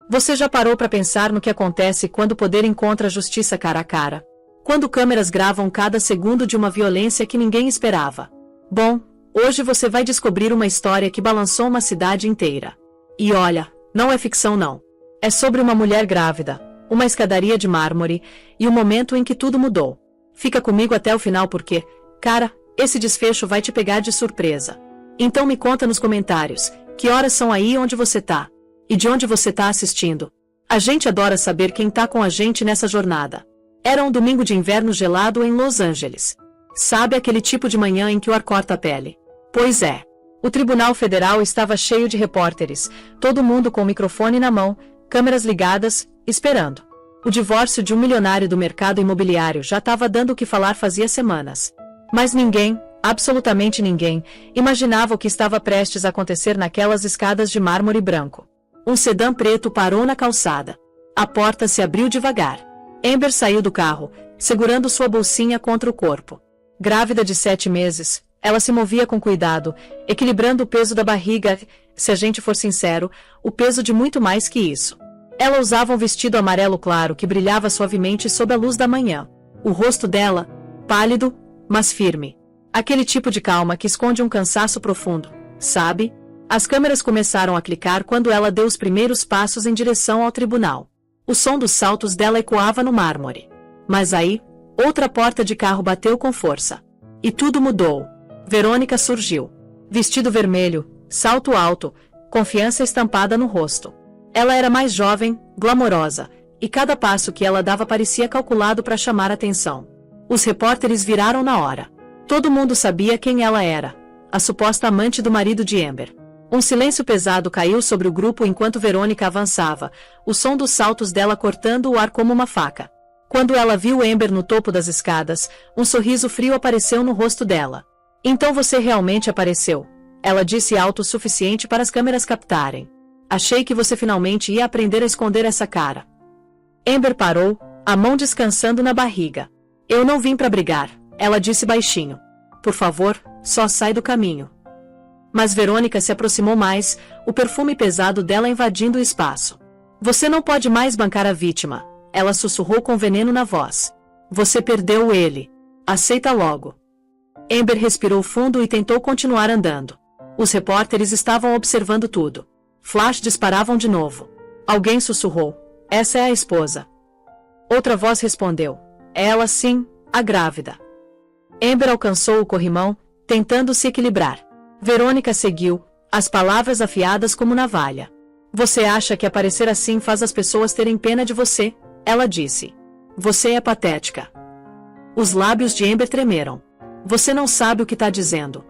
Você já parou para pensar no que acontece quando o poder encontra a justiça cara a cara? Quando câmeras gravam cada segundo de uma violência que ninguém esperava? Bom, hoje você vai descobrir uma história que balançou uma cidade inteira. E olha, não é ficção não. É sobre uma mulher grávida, uma escadaria de mármore, e o momento em que tudo mudou. Fica comigo até o final porque, cara, esse desfecho vai te pegar de surpresa. Então me conta nos comentários, que horas são aí onde você tá? E de onde você tá assistindo? A gente adora saber quem tá com a gente nessa jornada. Era um domingo de inverno gelado em Los Angeles. Sabe aquele tipo de manhã em que o ar corta a pele? Pois é. O Tribunal Federal estava cheio de repórteres, todo mundo com o microfone na mão, câmeras ligadas, esperando. O divórcio de um milionário do mercado imobiliário já estava dando o que falar fazia semanas. Mas ninguém, absolutamente ninguém, imaginava o que estava prestes a acontecer naquelas escadas de mármore branco. Um sedã preto parou na calçada. A porta se abriu devagar. Amber saiu do carro, segurando sua bolsinha contra o corpo. Grávida de 7 meses, ela se movia com cuidado, equilibrando o peso da barriga, se a gente for sincero, o peso de muito mais que isso. Ela usava um vestido amarelo claro que brilhava suavemente sob a luz da manhã. O rosto dela, pálido, mas firme. Aquele tipo de calma que esconde um cansaço profundo, sabe? As câmeras começaram a clicar quando ela deu os primeiros passos em direção ao tribunal. O som dos saltos dela ecoava no mármore. Mas aí, outra porta de carro bateu com força. E tudo mudou. Verônica surgiu. Vestido vermelho, salto alto, confiança estampada no rosto. Ela era mais jovem, glamourosa, e cada passo que ela dava parecia calculado para chamar atenção. Os repórteres viraram na hora. Todo mundo sabia quem ela era, a suposta amante do marido de Amber. Um silêncio pesado caiu sobre o grupo enquanto Verônica avançava, o som dos saltos dela cortando o ar como uma faca. Quando ela viu Amber no topo das escadas, um sorriso frio apareceu no rosto dela. Então você realmente apareceu, ela disse alto o suficiente para as câmeras captarem. Achei que você finalmente ia aprender a esconder essa cara. Amber parou, a mão descansando na barriga. Eu não vim para brigar, ela disse baixinho. Por favor, só sai do caminho. Mas Verônica se aproximou mais, o perfume pesado dela invadindo o espaço. Você não pode mais bancar a vítima, ela sussurrou com veneno na voz. Você perdeu ele. Aceita logo. Amber respirou fundo e tentou continuar andando. Os repórteres estavam observando tudo. Flash disparavam de novo. Alguém sussurrou. Essa é a esposa. Outra voz respondeu. Ela sim, a grávida. Amber alcançou o corrimão, tentando se equilibrar. Verônica seguiu, as palavras afiadas como navalha. Você acha que aparecer assim faz as pessoas terem pena de você? Ela disse. Você é patética. Os lábios de Amber tremeram. Você não sabe o que está dizendo.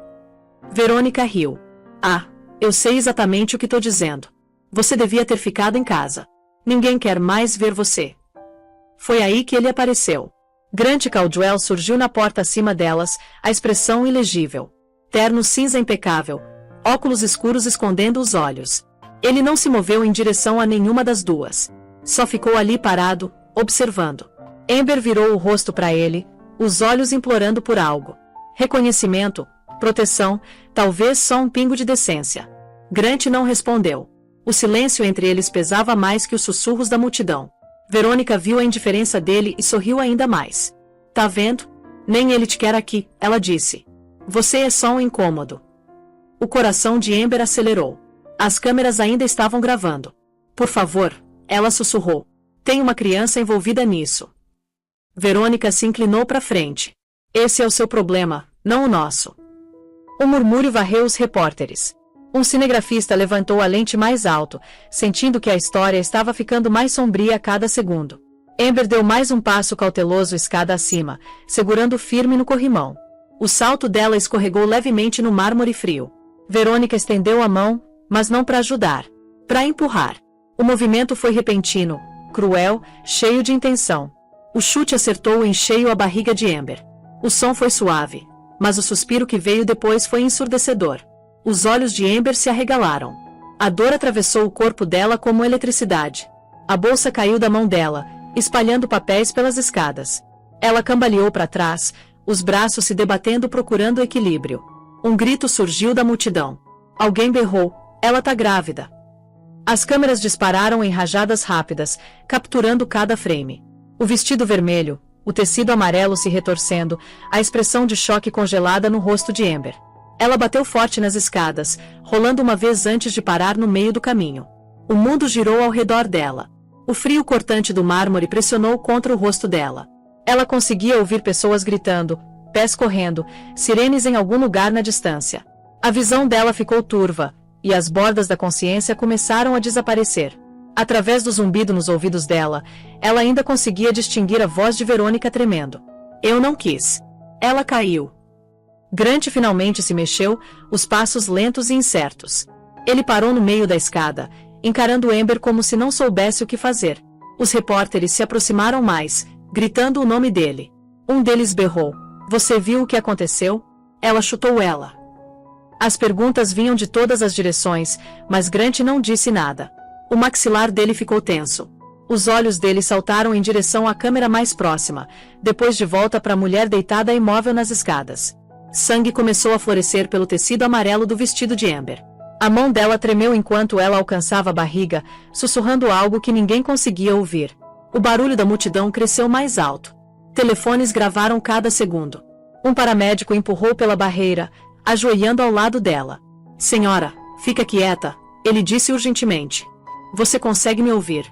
Verônica riu. Ah, eu sei exatamente o que estou dizendo. Você devia ter ficado em casa. Ninguém quer mais ver você. Foi aí que ele apareceu. Grant Caldwell surgiu na porta acima delas, a expressão ilegível. Terno cinza impecável, óculos escuros escondendo os olhos. Ele não se moveu em direção a nenhuma das duas. Só ficou ali parado, observando. Amber virou o rosto para ele, os olhos implorando por algo. Reconhecimento, proteção, talvez só um pingo de decência. Grant não respondeu. O silêncio entre eles pesava mais que os sussurros da multidão. Verônica viu a indiferença dele e sorriu ainda mais. Tá vendo? Nem ele te quer aqui, ela disse. Você é só um incômodo. O coração de Amber acelerou. As câmeras ainda estavam gravando. Por favor, ela sussurrou. Tem uma criança envolvida nisso. Verônica se inclinou para frente. Esse é o seu problema, não o nosso. Um murmúrio varreu os repórteres. Um cinegrafista levantou a lente mais alto, sentindo que a história estava ficando mais sombria a cada segundo. Amber deu mais um passo cauteloso escada acima, segurando firme no corrimão. O salto dela escorregou levemente no mármore frio. Verônica estendeu a mão, mas não para ajudar. Para empurrar. O movimento foi repentino, cruel, cheio de intenção. O chute acertou em cheio a barriga de Amber. O som foi suave, mas o suspiro que veio depois foi ensurdecedor. Os olhos de Amber se arregalaram. A dor atravessou o corpo dela como eletricidade. A bolsa caiu da mão dela, espalhando papéis pelas escadas. Ela cambaleou para trás, os braços se debatendo procurando equilíbrio. Um grito surgiu da multidão. Alguém berrou, ela tá grávida. As câmeras dispararam em rajadas rápidas, capturando cada frame. O vestido vermelho, o tecido amarelo se retorcendo, a expressão de choque congelada no rosto de Amber. Ela bateu forte nas escadas, rolando uma vez antes de parar no meio do caminho. O mundo girou ao redor dela. O frio cortante do mármore pressionou contra o rosto dela. Ela conseguia ouvir pessoas gritando, pés correndo, sirenes em algum lugar na distância. A visão dela ficou turva, e as bordas da consciência começaram a desaparecer. Através do zumbido nos ouvidos dela, ela ainda conseguia distinguir a voz de Verônica tremendo. Eu não quis. Ela caiu. Grant finalmente se mexeu, os passos lentos e incertos. Ele parou no meio da escada, encarando Amber como se não soubesse o que fazer. Os repórteres se aproximaram mais, gritando o nome dele. Um deles berrou. Você viu o que aconteceu? Ela chutou ela. As perguntas vinham de todas as direções, mas Grant não disse nada. O maxilar dele ficou tenso. Os olhos dele saltaram em direção à câmera mais próxima, depois de volta para a mulher deitada imóvel nas escadas. Sangue começou a florescer pelo tecido amarelo do vestido de Amber. A mão dela tremeu enquanto ela alcançava a barriga, sussurrando algo que ninguém conseguia ouvir. O barulho da multidão cresceu mais alto. Telefones gravaram cada segundo. Um paramédico empurrou pela barreira, ajoelhando ao lado dela. Senhora, fica quieta, ele disse urgentemente. Você consegue me ouvir?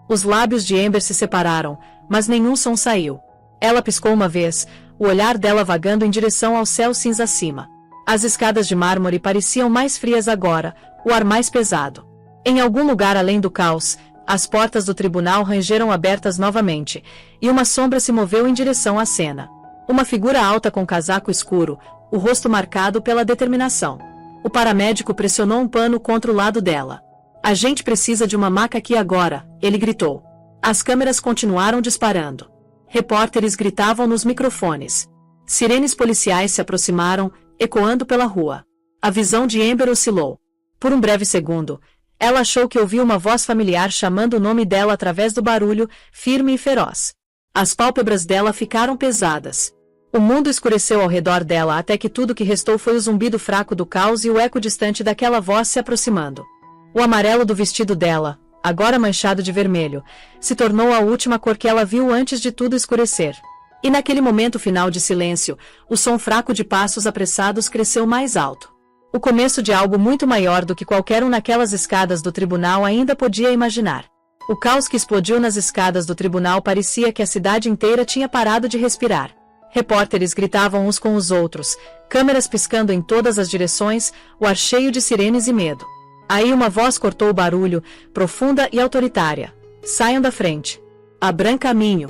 Os lábios de Amber se separaram, mas nenhum som saiu. Ela piscou uma vez, o olhar dela vagando em direção ao céu cinza acima. As escadas de mármore pareciam mais frias agora, o ar mais pesado. Em algum lugar além do caos, as portas do tribunal rangeram abertas novamente, e uma sombra se moveu em direção à cena. Uma figura alta com casaco escuro, o rosto marcado pela determinação. O paramédico pressionou um pano contra o lado dela. A gente precisa de uma maca aqui agora, ele gritou. As câmeras continuaram disparando. Repórteres gritavam nos microfones. Sirenes policiais se aproximaram, ecoando pela rua. A visão de Amber oscilou. Por um breve segundo, ela achou que ouviu uma voz familiar chamando o nome dela através do barulho, firme e feroz. As pálpebras dela ficaram pesadas. O mundo escureceu ao redor dela até que tudo que restou foi o zumbido fraco do caos e o eco distante daquela voz se aproximando. O amarelo do vestido dela, agora manchado de vermelho, se tornou a última cor que ela viu antes de tudo escurecer. E naquele momento final de silêncio, o som fraco de passos apressados cresceu mais alto. O começo de algo muito maior do que qualquer um naquelas escadas do tribunal ainda podia imaginar. O caos que explodiu nas escadas do tribunal parecia que a cidade inteira tinha parado de respirar. Repórteres gritavam uns com os outros, câmeras piscando em todas as direções, o ar cheio de sirenes e medo. Aí uma voz cortou o barulho, profunda e autoritária. Saiam da frente. Abram caminho.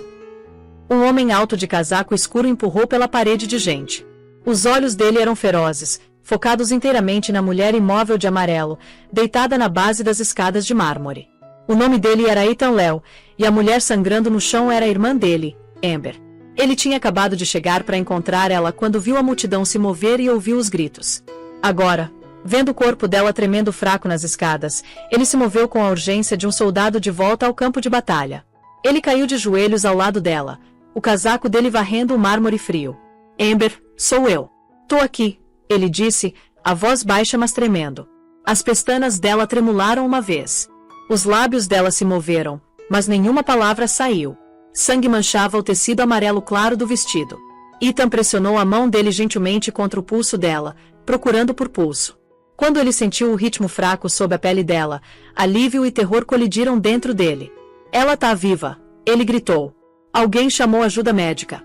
Um homem alto de casaco escuro empurrou pela parede de gente. Os olhos dele eram ferozes, focados inteiramente na mulher imóvel de amarelo, deitada na base das escadas de mármore. O nome dele era Ethan Léo, e a mulher sangrando no chão era a irmã dele, Amber. Ele tinha acabado de chegar para encontrar ela quando viu a multidão se mover e ouviu os gritos. Agora, vendo o corpo dela tremendo fraco nas escadas, ele se moveu com a urgência de um soldado de volta ao campo de batalha. Ele caiu de joelhos ao lado dela, o casaco dele varrendo o mármore frio. Amber, sou eu. Tô aqui, ele disse, a voz baixa mas tremendo. As pestanas dela tremularam uma vez. Os lábios dela se moveram, mas nenhuma palavra saiu. Sangue manchava o tecido amarelo claro do vestido. Ethan pressionou a mão dele gentilmente contra o pulso dela, procurando por pulso. Quando ele sentiu o ritmo fraco sob a pele dela, alívio e terror colidiram dentro dele. Ela tá viva, ele gritou. Alguém chamou ajuda médica.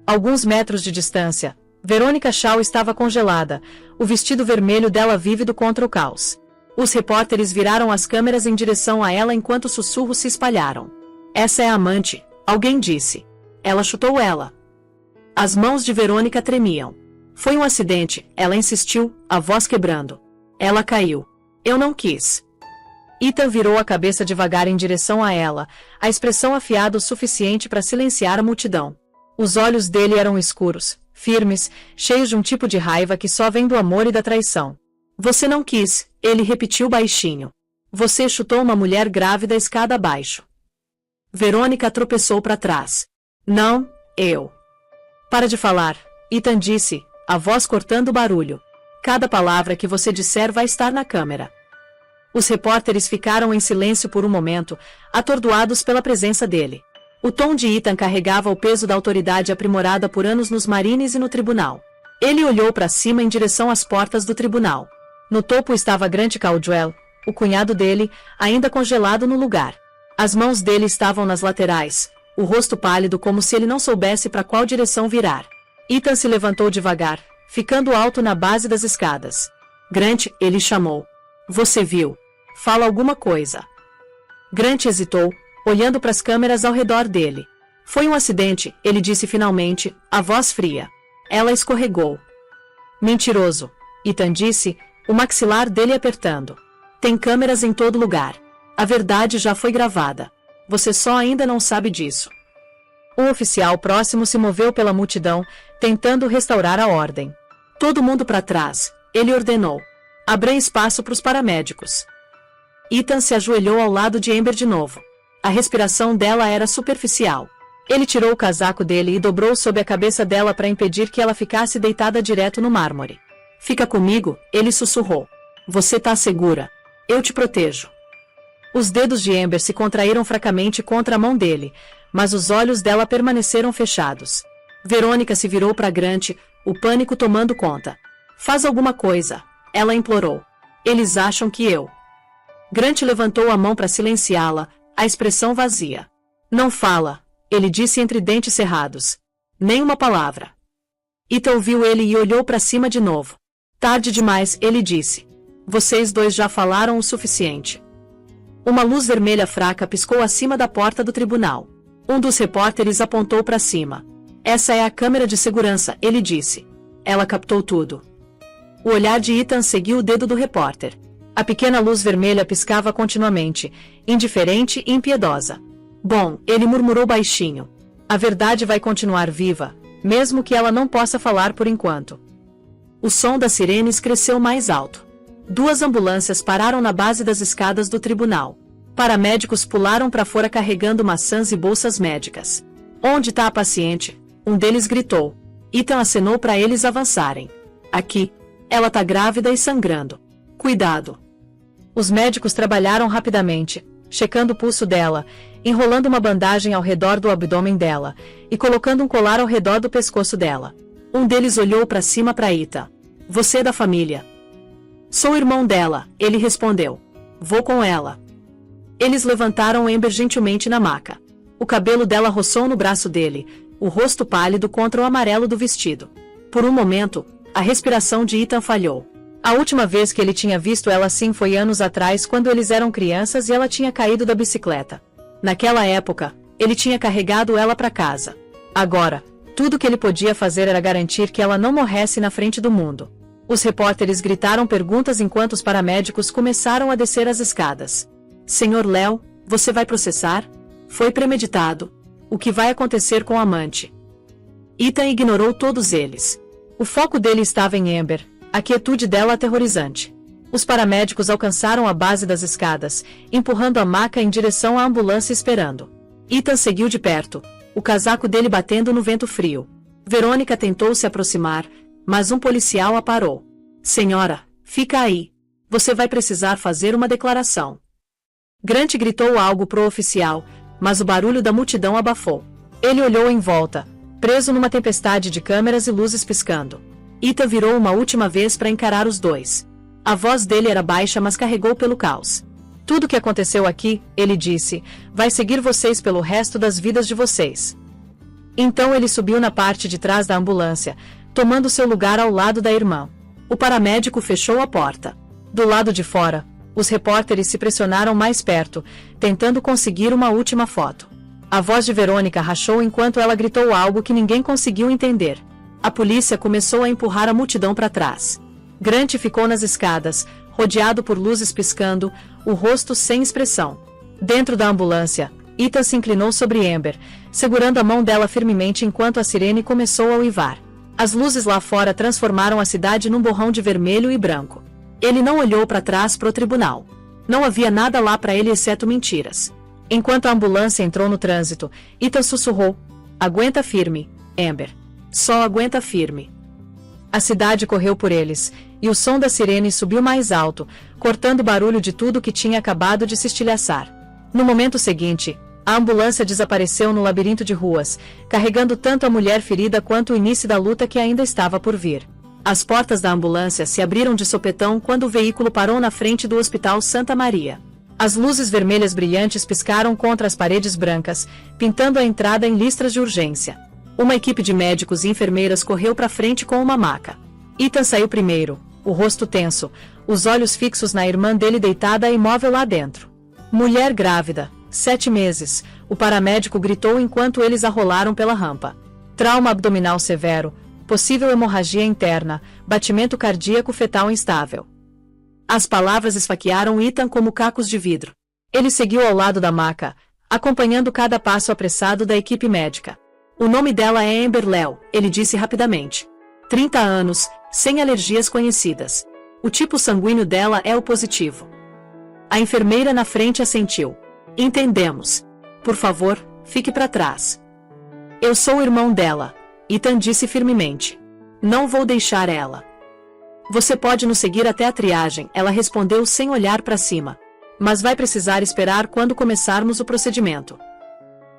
Alguns metros de distância, Verônica Shaw estava congelada, o vestido vermelho dela vívido contra o caos. Os repórteres viraram as câmeras em direção a ela enquanto sussurros se espalharam. Essa é a amante, alguém disse. Ela chutou ela. As mãos de Verônica tremiam. Foi um acidente, ela insistiu, a voz quebrando. Ela caiu. Eu não quis. Ethan virou a cabeça devagar em direção a ela, a expressão afiada o suficiente para silenciar a multidão. Os olhos dele eram escuros, firmes, cheios de um tipo de raiva que só vem do amor e da traição. Você não quis, ele repetiu baixinho. Você chutou uma mulher grávida escada abaixo. Verônica tropeçou para trás. Não, eu. Para de falar, Ethan disse, a voz cortando o barulho. Cada palavra que você disser vai estar na câmera. Os repórteres ficaram em silêncio por um momento, atordoados pela presença dele. O tom de Ethan carregava o peso da autoridade aprimorada por anos nos Marines e no tribunal. Ele olhou para cima em direção às portas do tribunal. No topo estava Grant Caldwell, o cunhado dele, ainda congelado no lugar. As mãos dele estavam nas laterais, o rosto pálido como se ele não soubesse para qual direção virar. Ethan se levantou devagar, ficando alto na base das escadas. Grant, ele chamou. Você viu? Fala alguma coisa. Grant hesitou, olhando para as câmeras ao redor dele. Foi um acidente, ele disse finalmente, a voz fria. Ela escorregou. Mentiroso, Ethan disse, o maxilar dele apertando. Tem câmeras em todo lugar. A verdade já foi gravada. Você só ainda não sabe disso. Um oficial próximo se moveu pela multidão, tentando restaurar a ordem. Todo mundo para trás, ele ordenou. Abra espaço para os paramédicos. Ethan se ajoelhou ao lado de Amber de novo. A respiração dela era superficial. Ele tirou o casaco dele e dobrou sob a cabeça dela para impedir que ela ficasse deitada direto no mármore. Fica comigo, ele sussurrou. Você tá segura. Eu te protejo. Os dedos de Amber se contraíram fracamente contra a mão dele, mas os olhos dela permaneceram fechados. Verônica se virou para Grant, o pânico tomando conta. Faz alguma coisa, ela implorou. Eles acham que eu... Grant levantou a mão para silenciá-la, a expressão vazia. Não fala, ele disse entre dentes cerrados. Nem uma palavra. Ethan ouviu ele e olhou para cima de novo. Tarde demais, ele disse. Vocês dois já falaram o suficiente. Uma luz vermelha fraca piscou acima da porta do tribunal. Um dos repórteres apontou para cima. Essa é a câmera de segurança, ele disse. Ela captou tudo. O olhar de Ethan seguiu o dedo do repórter. A pequena luz vermelha piscava continuamente, indiferente e impiedosa. Bom, ele murmurou baixinho. A verdade vai continuar viva, mesmo que ela não possa falar por enquanto. O som das sirenes cresceu mais alto. 2 ambulâncias pararam na base das escadas do tribunal. Paramédicos pularam para fora carregando maçãs e bolsas médicas. Onde está a paciente? Um deles gritou. Ethan acenou para eles avançarem. Aqui. Ela está grávida e sangrando. Cuidado. Os médicos trabalharam rapidamente, checando o pulso dela, enrolando uma bandagem ao redor do abdômen dela e colocando um colar ao redor do pescoço dela. Um deles olhou para cima para Ethan. Você é da família? Sou irmão dela, ele respondeu. Vou com ela. Eles levantaram Amber gentilmente na maca. O cabelo dela roçou no braço dele, o rosto pálido contra o amarelo do vestido. Por um momento, a respiração de Ethan falhou. A última vez que ele tinha visto ela assim foi anos atrás quando eles eram crianças e ela tinha caído da bicicleta. Naquela época, ele tinha carregado ela para casa. Agora, tudo que ele podia fazer era garantir que ela não morresse na frente do mundo. Os repórteres gritaram perguntas enquanto os paramédicos começaram a descer as escadas. Senhor Léo, você vai processar? Foi premeditado. O que vai acontecer com a amante? Ethan ignorou todos eles. O foco dele estava em Amber, a quietude dela aterrorizante. Os paramédicos alcançaram a base das escadas, empurrando a maca em direção à ambulância esperando. Ethan seguiu de perto, o casaco dele batendo no vento frio. Verônica tentou se aproximar, mas um policial a parou. Senhora, fica aí. Você vai precisar fazer uma declaração. Grant gritou algo pro oficial, mas o barulho da multidão abafou. Ele olhou em volta, preso numa tempestade de câmeras e luzes piscando. Ethan virou uma última vez para encarar os dois. A voz dele era baixa, mas carregou pelo caos. Tudo o que aconteceu aqui, ele disse, vai seguir vocês pelo resto das vidas de vocês. Então ele subiu na parte de trás da ambulância, tomando seu lugar ao lado da irmã. O paramédico fechou a porta. Do lado de fora, os repórteres se pressionaram mais perto, tentando conseguir uma última foto. A voz de Verônica rachou enquanto ela gritou algo que ninguém conseguiu entender. A polícia começou a empurrar a multidão para trás. Grant ficou nas escadas, rodeado por luzes piscando, o rosto sem expressão. Dentro da ambulância, Ethan se inclinou sobre Amber, segurando a mão dela firmemente enquanto a sirene começou a uivar. As luzes lá fora transformaram a cidade num borrão de vermelho e branco. Ele não olhou para trás pro tribunal. Não havia nada lá para ele exceto mentiras. Enquanto a ambulância entrou no trânsito, Ethan sussurrou. Aguenta firme, Amber. Só aguenta firme. A cidade correu por eles, e o som da sirene subiu mais alto, cortando o barulho de tudo que tinha acabado de se estilhaçar. No momento seguinte, a ambulância desapareceu no labirinto de ruas, carregando tanto a mulher ferida quanto o início da luta que ainda estava por vir. As portas da ambulância se abriram de sopetão quando o veículo parou na frente do Hospital Santa Maria. As luzes vermelhas brilhantes piscaram contra as paredes brancas, pintando a entrada em listras de urgência. Uma equipe de médicos e enfermeiras correu para frente com uma maca. Ethan saiu primeiro, o rosto tenso, os olhos fixos na irmã dele deitada imóvel lá dentro. Mulher grávida, 7 meses, o paramédico gritou enquanto eles a rolaram pela rampa. Trauma abdominal severo, possível hemorragia interna, batimento cardíaco fetal instável. As palavras esfaquearam Ethan como cacos de vidro. Ele seguiu ao lado da maca, acompanhando cada passo apressado da equipe médica. O nome dela é Amber Léo, ele disse rapidamente. 30 anos, sem alergias conhecidas. O tipo sanguíneo dela é o positivo. A enfermeira na frente assentiu. Entendemos. Por favor, fique para trás. Eu sou o irmão dela, Ethan disse firmemente. Não vou deixar ela. Você pode nos seguir até a triagem, ela respondeu sem olhar para cima. Mas vai precisar esperar quando começarmos o procedimento.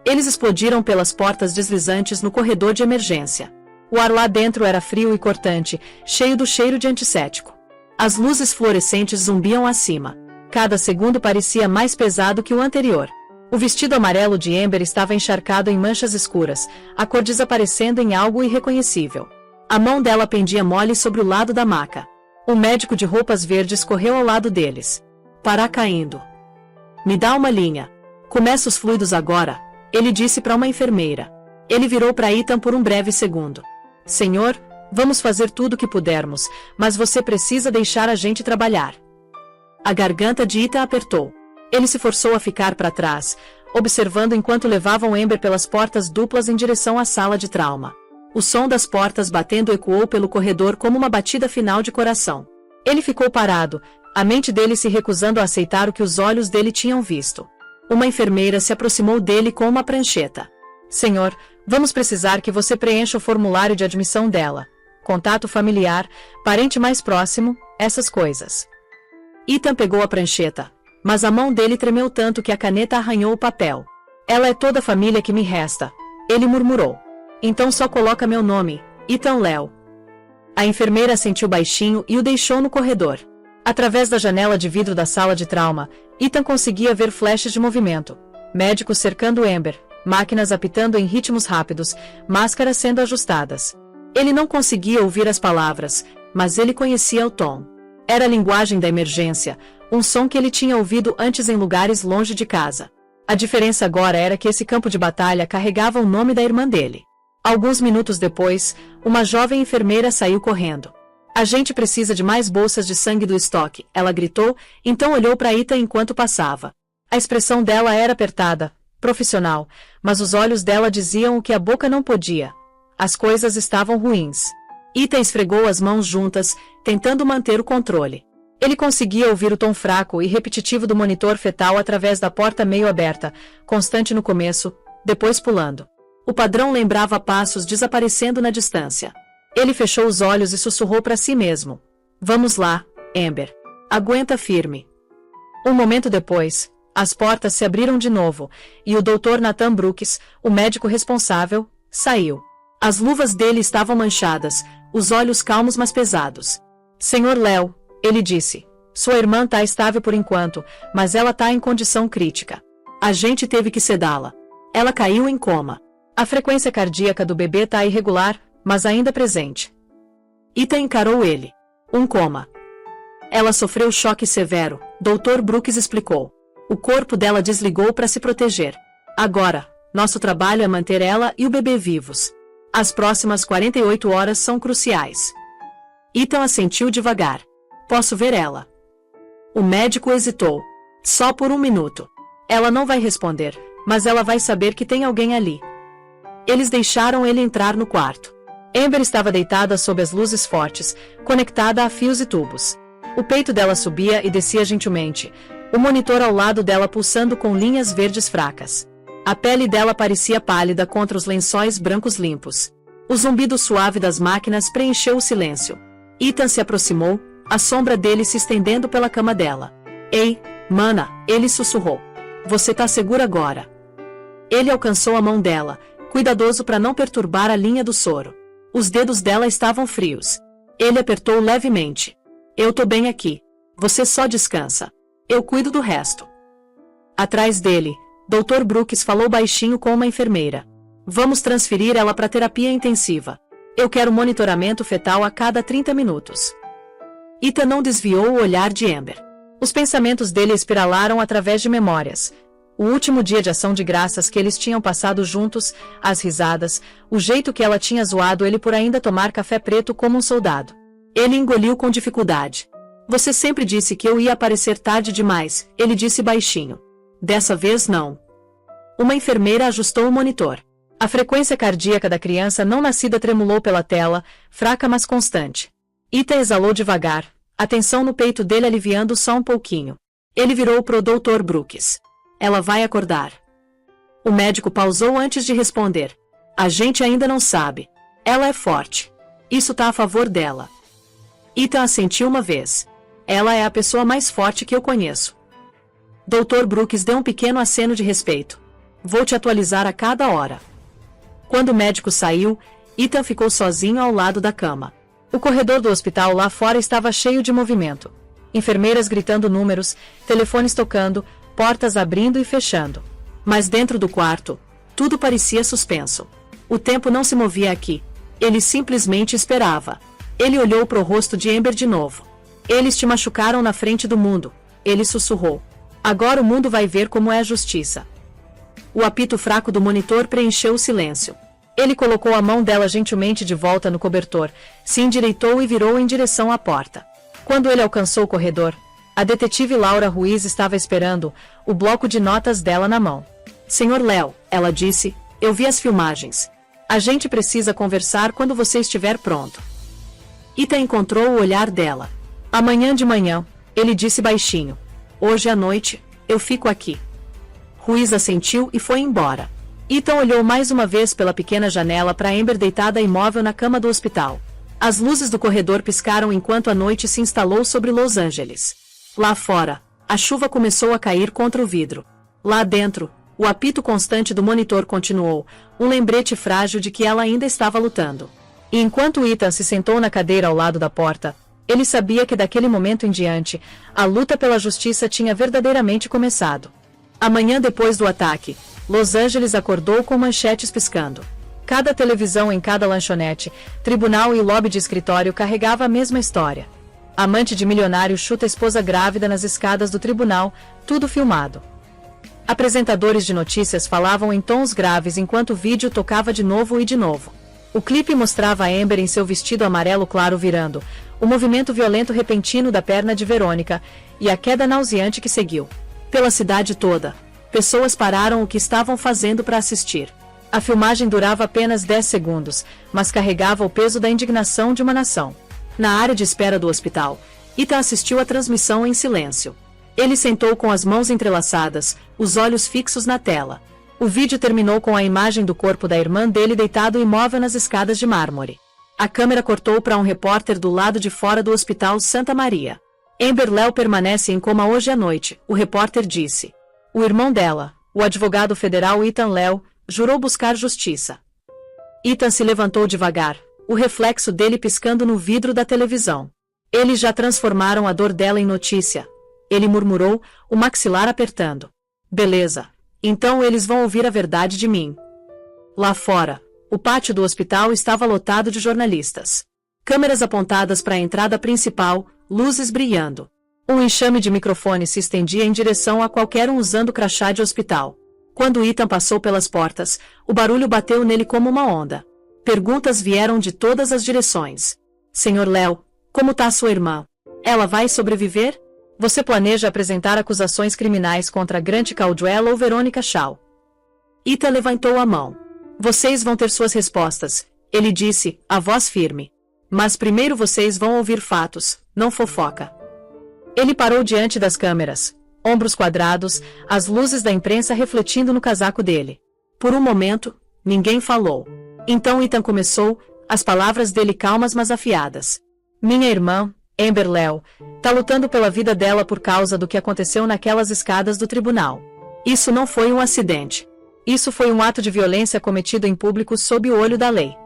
Eles explodiram pelas portas deslizantes no corredor de emergência. O ar lá dentro era frio e cortante, cheio do cheiro de antisséptico. As luzes fluorescentes zumbiam acima. Cada segundo parecia mais pesado que o anterior. O vestido amarelo de Amber estava encharcado em manchas escuras, a cor desaparecendo em algo irreconhecível. A mão dela pendia mole sobre o lado da maca. O médico de roupas verdes correu ao lado deles. Pará caindo. Me dá uma linha. Começa os fluidos agora, ele disse para uma enfermeira. Ele virou para Ethan por um breve segundo. Senhor, vamos fazer tudo o que pudermos, mas você precisa deixar a gente trabalhar. A garganta de Ethan apertou. Ele se forçou a ficar para trás, observando enquanto levavam Amber pelas portas duplas em direção à sala de trauma. O som das portas batendo ecoou pelo corredor como uma batida final de coração. Ele ficou parado, a mente dele se recusando a aceitar o que os olhos dele tinham visto. Uma enfermeira se aproximou dele com uma prancheta. Senhor, vamos precisar que você preencha o formulário de admissão dela. Contato familiar, parente mais próximo, essas coisas. Ethan pegou a prancheta, mas a mão dele tremeu tanto que a caneta arranhou o papel. Ela é toda a família que me resta, ele murmurou. Então só coloca meu nome, Ethan Léo. A enfermeira assentiu baixinho e o deixou no corredor. Através da janela de vidro da sala de trauma, Ethan conseguia ver flashes de movimento. Médicos cercando Amber, máquinas apitando em ritmos rápidos, máscaras sendo ajustadas. Ele não conseguia ouvir as palavras, mas ele conhecia o tom. Era a linguagem da emergência, um som que ele tinha ouvido antes em lugares longe de casa. A diferença agora era que esse campo de batalha carregava o nome da irmã dele. Alguns minutos depois, uma jovem enfermeira saiu correndo. A gente precisa de mais bolsas de sangue do estoque, ela gritou, então olhou para Ethan enquanto passava. A expressão dela era apertada, profissional, mas os olhos dela diziam o que a boca não podia. As coisas estavam ruins. Ethan esfregou as mãos juntas, tentando manter o controle. Ele conseguia ouvir o tom fraco e repetitivo do monitor fetal através da porta meio aberta, constante no começo, depois pulando. O padrão lembrava passos desaparecendo na distância. Ele fechou os olhos e sussurrou para si mesmo. Vamos lá, Amber. Aguenta firme. Um momento depois, as portas se abriram de novo, e o Dr. Nathan Brooks, o médico responsável, saiu. As luvas dele estavam manchadas, os olhos calmos mas pesados. Senhor Léo, ele disse. Sua irmã tá estável por enquanto, mas ela tá em condição crítica. A gente teve que sedá-la. Ela caiu em coma. A frequência cardíaca do bebê tá irregular, mas ainda presente. Ethan encarou ele. Um coma. Ela sofreu choque severo, Dr. Brooks explicou. O corpo dela desligou para se proteger. Agora, nosso trabalho é manter ela e o bebê vivos. As próximas 48 horas são cruciais. Ethan assentiu devagar. Posso ver ela? O médico hesitou. Só por um minuto. Ela não vai responder, mas ela vai saber que tem alguém ali. Eles deixaram ele entrar no quarto. Amber estava deitada sob as luzes fortes, conectada a fios e tubos. O peito dela subia e descia gentilmente, o monitor ao lado dela pulsando com linhas verdes fracas. A pele dela parecia pálida contra os lençóis brancos limpos. O zumbido suave das máquinas preencheu o silêncio. Ethan se aproximou, a sombra dele se estendendo pela cama dela. Ei, mana, ele sussurrou. Você tá segura agora? Ele alcançou a mão dela, cuidadoso para não perturbar a linha do soro. Os dedos dela estavam frios. Ele apertou levemente. Eu tô bem aqui. Você só descansa. Eu cuido do resto. Atrás dele, Dr. Brooks falou baixinho com uma enfermeira. Vamos transferir ela para terapia intensiva. Eu quero monitoramento fetal a cada 30 minutos. Ethan não desviou o olhar de Amber. Os pensamentos dele espiralaram através de memórias. O último dia de ação de graças que eles tinham passado juntos, as risadas, o jeito que ela tinha zoado ele por ainda tomar café preto como um soldado. Ele engoliu com dificuldade. Você sempre disse que eu ia aparecer tarde demais, ele disse baixinho. Dessa vez não. Uma enfermeira ajustou o monitor. A frequência cardíaca da criança não nascida tremulou pela tela, fraca mas constante. Ethan exalou devagar, a tensão no peito dele aliviando só um pouquinho. Ele virou pro Dr. Brooks. Ela vai acordar. O médico pausou antes de responder. A gente ainda não sabe. Ela é forte. Isso tá a favor dela. Ethan assentiu uma vez. Ela é a pessoa mais forte que eu conheço. Dr. Brooks deu um pequeno aceno de respeito. Vou te atualizar a cada hora. Quando o médico saiu, Ethan ficou sozinho ao lado da cama. O corredor do hospital lá fora estava cheio de movimento. Enfermeiras gritando números, telefones tocando, portas abrindo e fechando. Mas dentro do quarto, tudo parecia suspenso. O tempo não se movia aqui. Ele simplesmente esperava. Ele olhou para o rosto de Amber de novo. Eles te machucaram na frente do mundo. Ele sussurrou. Agora o mundo vai ver como é a justiça. O apito fraco do monitor preencheu o silêncio. Ele colocou a mão dela gentilmente de volta no cobertor, se endireitou e virou em direção à porta. Quando ele alcançou o corredor, a detetive Laura Ruiz estava esperando, o bloco de notas dela na mão. Senhor Léo, ela disse, eu vi as filmagens. A gente precisa conversar quando você estiver pronto. Ethan encontrou o olhar dela. Amanhã de manhã, ele disse baixinho. Hoje à noite, eu fico aqui. Ruiz assentiu e foi embora. Ethan olhou mais uma vez pela pequena janela para Amber deitada imóvel na cama do hospital. As luzes do corredor piscaram enquanto a noite se instalou sobre Los Angeles. Lá fora, a chuva começou a cair contra o vidro. Lá dentro, o apito constante do monitor continuou, um lembrete frágil de que ela ainda estava lutando. E enquanto Ethan se sentou na cadeira ao lado da porta, ele sabia que daquele momento em diante, a luta pela justiça tinha verdadeiramente começado. Amanhã depois do ataque, Los Angeles acordou com manchetes piscando. Cada televisão em cada lanchonete, tribunal e lobby de escritório carregava a mesma história. Amante de milionário chuta esposa grávida nas escadas do tribunal, tudo filmado. Apresentadores de notícias falavam em tons graves enquanto o vídeo tocava de novo e de novo. O clipe mostrava a Amber em seu vestido amarelo claro virando, o movimento violento repentino da perna de Verônica, e a queda nauseante que seguiu. Pela cidade toda, pessoas pararam o que estavam fazendo para assistir. A filmagem durava apenas 10 segundos, mas carregava o peso da indignação de uma nação. Na área de espera do hospital, Ethan assistiu à transmissão em silêncio. Ele sentou com as mãos entrelaçadas, os olhos fixos na tela. O vídeo terminou com a imagem do corpo da irmã dele deitado imóvel nas escadas de mármore. A câmera cortou para um repórter do lado de fora do Hospital Santa Maria. Amber Léo permanece em coma hoje à noite, o repórter disse. O irmão dela, o advogado federal Ethan Léo, jurou buscar justiça. Ethan se levantou devagar, o reflexo dele piscando no vidro da televisão. Eles já transformaram a dor dela em notícia. Ele murmurou, o maxilar apertando. Beleza. Então eles vão ouvir a verdade de mim. Lá fora, o pátio do hospital estava lotado de jornalistas. Câmeras apontadas para a entrada principal, luzes brilhando. Um enxame de microfones se estendia em direção a qualquer um usando crachá de hospital. Quando Ethan passou pelas portas, o barulho bateu nele como uma onda. Perguntas vieram de todas as direções. Senhor Léo, como tá sua irmã? Ela vai sobreviver? Você planeja apresentar acusações criminais contra Grant Caldwell ou Verônica Shaw? Ethan levantou a mão. Vocês vão ter suas respostas, ele disse, a voz firme. Mas primeiro vocês vão ouvir fatos, não fofoca. Ele parou diante das câmeras, ombros quadrados, as luzes da imprensa refletindo no casaco dele. Por um momento, ninguém falou. Então Ethan começou, as palavras dele calmas mas afiadas. Minha irmã, Amber Léo, tá lutando pela vida dela por causa do que aconteceu naquelas escadas do tribunal. Isso não foi um acidente. Isso foi um ato de violência cometido em público sob o olho da lei.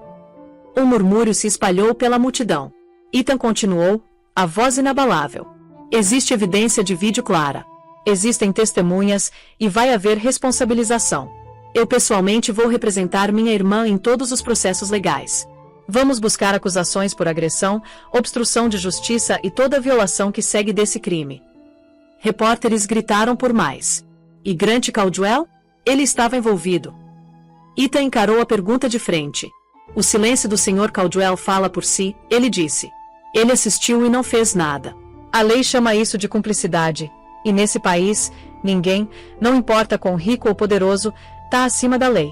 Um murmúrio se espalhou pela multidão. Ethan continuou, a voz inabalável. Existe evidência de vídeo clara. Existem testemunhas, e vai haver responsabilização. Eu pessoalmente vou representar minha irmã em todos os processos legais. Vamos buscar acusações por agressão, obstrução de justiça e toda a violação que segue desse crime. Repórteres gritaram por mais. E Grant Caldwell? Ele estava envolvido. Ethan encarou a pergunta de frente. O silêncio do Sr. Caldwell fala por si, ele disse. Ele assistiu e não fez nada. A lei chama isso de cumplicidade. E nesse país, ninguém, não importa quão rico ou poderoso, está acima da lei.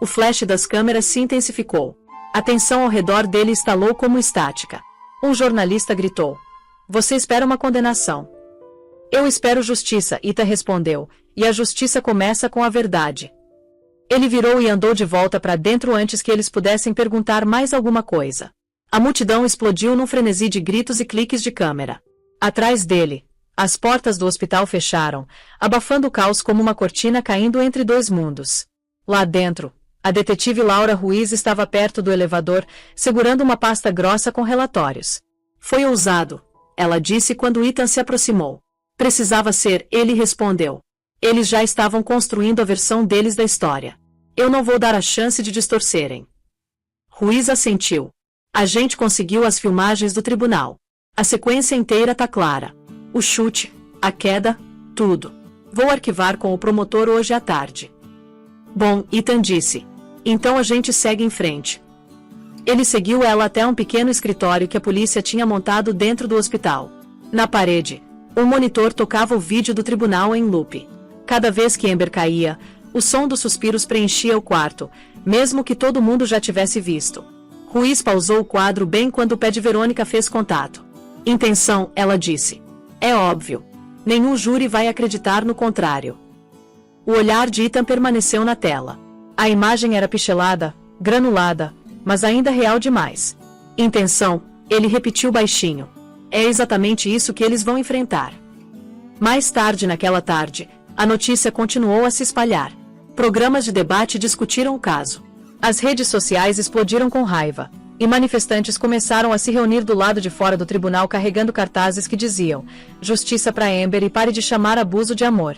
O flash das câmeras se intensificou. A tensão ao redor dele estalou como estática. Um jornalista gritou. Você espera uma condenação. Eu espero justiça, Ethan respondeu, e a justiça começa com a verdade. Ele virou e andou de volta para dentro antes que eles pudessem perguntar mais alguma coisa. A multidão explodiu num frenesi de gritos e cliques de câmera. Atrás dele, as portas do hospital fecharam, abafando o caos como uma cortina caindo entre dois mundos. Lá dentro, a detetive Laura Ruiz estava perto do elevador, segurando uma pasta grossa com relatórios. Foi ousado, ela disse quando Ethan se aproximou. Precisava ser, ele respondeu. Eles já estavam construindo a versão deles da história. Eu não vou dar a chance de distorcerem. Ruiz assentiu. A gente conseguiu as filmagens do tribunal. A sequência inteira tá clara. O chute, a queda, tudo. Vou arquivar com o promotor hoje à tarde. Bom, Ethan disse. Então a gente segue em frente. Ele seguiu ela até um pequeno escritório que a polícia tinha montado dentro do hospital. Na parede, um monitor tocava o vídeo do tribunal em loop. Cada vez que Amber caía, o som dos suspiros preenchia o quarto, mesmo que todo mundo já tivesse visto. Ruiz pausou o quadro bem quando o pé de Verônica fez contato. Intenção, ela disse. É óbvio. Nenhum júri vai acreditar no contrário. O olhar de Ethan permaneceu na tela. A imagem era pixelada, granulada, mas ainda real demais. Intenção, ele repetiu baixinho. É exatamente isso que eles vão enfrentar. Mais tarde naquela tarde, a notícia continuou a se espalhar. Programas de debate discutiram o caso. As redes sociais explodiram com raiva, e manifestantes começaram a se reunir do lado de fora do tribunal carregando cartazes que diziam: Justiça para Amber e pare de chamar abuso de amor.